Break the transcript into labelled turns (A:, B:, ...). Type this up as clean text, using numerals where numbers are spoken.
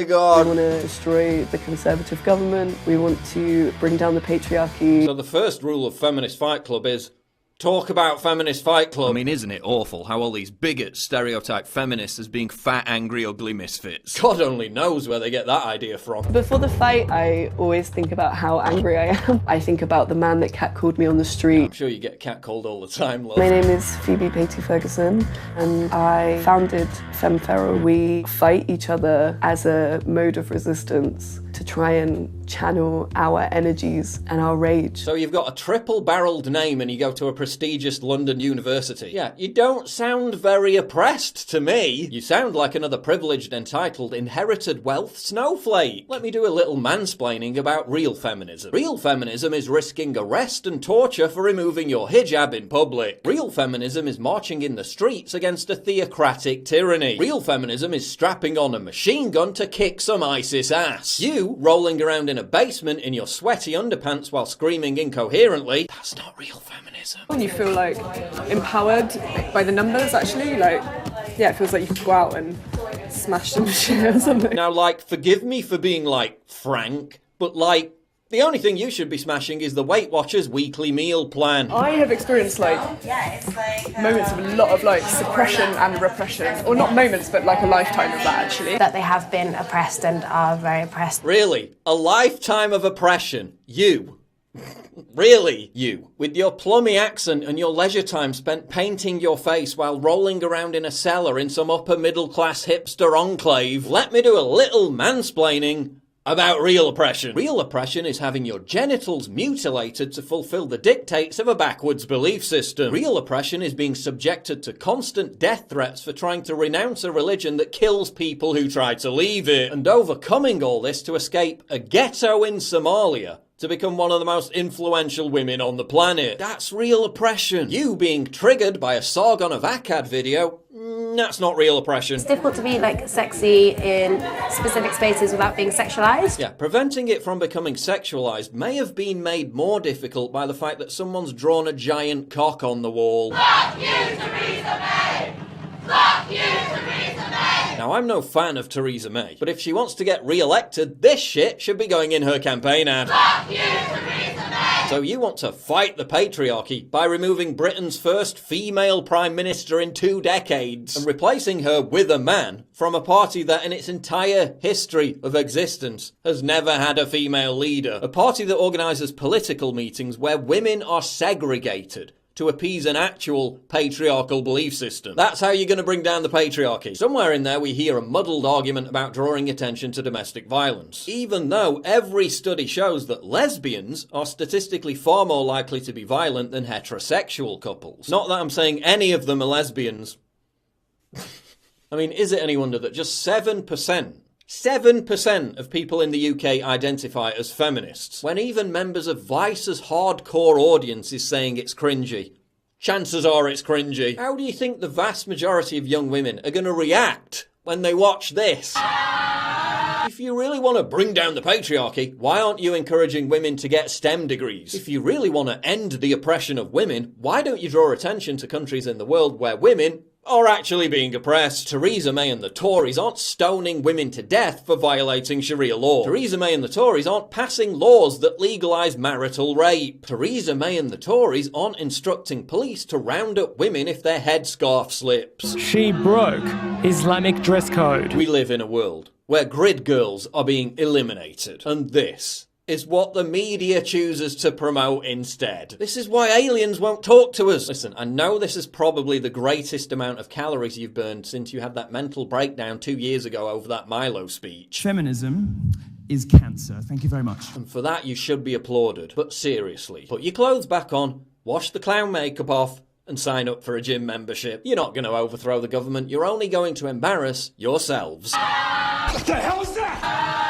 A: god.
B: We want to destroy the Conservative government. We want to bring down the patriarchy.
A: So the first rule of Feminist Fight Club is talk about Feminist Fight Club. I mean, isn't it awful how all these bigots stereotype feminists as being fat, angry, ugly misfits? God only knows where they get that idea from.
B: Before the fight, I always think about how angry I am. I think about the man that catcalled me on the street.
A: I'm sure you get catcalled all the time, love.
B: My name is Phoebe Patey-Ferguson, and I founded Femferal. We fight each other as a mode of resistance to try and channel our energies and our rage.
A: So you've got a triple-barreled name and you go to a prestigious London university. Yeah, you don't sound very oppressed to me. You sound like another privileged, entitled, inherited wealth snowflake. Let me do a little mansplaining about real feminism. Real feminism is risking arrest and torture for removing your hijab in public. Real feminism is marching in the streets against a theocratic tyranny. Real feminism is strapping on a machine gun to kick some ISIS ass. You rolling around in a basement in your sweaty underpants while screaming incoherently, that's not real feminism.
C: When you feel like empowered by the numbers, actually, like, yeah, it feels like you could go out and smash some shit or something.
A: Now, like, forgive me for being, like, frank, but, like, the only thing you should be smashing is the Weight Watchers weekly meal plan.
C: I have experienced, like, moments of a lot of, like, suppression and repression. Or not moments, but, like, a lifetime of that, actually.
D: That they have been oppressed and are very oppressed.
A: Really? A lifetime of oppression? You? Really, you? With your plummy accent and your leisure time spent painting your face while rolling around in a cellar in some upper middle class hipster enclave, let me do a little mansplaining about real oppression. Real oppression is having your genitals mutilated to fulfill the dictates of a backwards belief system. Real oppression is being subjected to constant death threats for trying to renounce a religion that kills people who try to leave it. And overcoming all this to escape a ghetto in Somalia to become one of the most influential women on the planet. That's real oppression. You being triggered by a Sargon of Akkad video, that's not real oppression.
D: It's difficult to be, like, sexy in specific spaces without being sexualized.
A: Yeah, preventing it from becoming sexualized may have been made more difficult by the fact that someone's drawn a giant cock on the wall.
E: Fuck you, Theresa May! Fuck you, Theresa May!
A: Now, I'm no fan of Theresa May, but if she wants to get re-elected, this shit should be going in her campaign ad.
E: Fuck you, Theresa May!
A: So you want to fight the patriarchy by removing Britain's first female Prime Minister in 2 decades and replacing her with a man from a party that in its entire history of existence has never had a female leader. A party that organises political meetings where women are segregated to appease an actual patriarchal belief system. That's how you're going to bring down the patriarchy. Somewhere in there we hear a muddled argument about drawing attention to domestic violence, even though every study shows that lesbians are statistically far more likely to be violent than heterosexual couples. Not that I'm saying any of them are lesbians. I mean, is it any wonder that just 7% of people in the UK identify as feminists, when even members of Vice's hardcore audience is saying it's cringy? Chances are it's cringy. How do you think the vast majority of young women are going to react when they watch this? If you really want to bring down the patriarchy, why aren't you encouraging women to get STEM degrees? If you really want to end the oppression of women, why don't you draw attention to countries in the world where women are actually being oppressed? Theresa May and the Tories aren't stoning women to death for violating Sharia law. Theresa May and the Tories aren't passing laws that legalise marital rape. Theresa May and the Tories aren't instructing police to round up women if their headscarf slips.
F: She broke Islamic dress code.
A: We live in a world where grid girls are being eliminated, and this is what the media chooses to promote instead. This is why aliens won't talk to us. Listen, I know this is probably the greatest amount of calories you've burned since you had that mental breakdown 2 years ago over that Milo speech.
F: Feminism is cancer. Thank you very much.
A: And for that you should be applauded. But seriously, put your clothes back on, wash the clown makeup off, and sign up for a gym membership. You're not going to overthrow the government, you're only going to embarrass yourselves.
E: What the hell is that?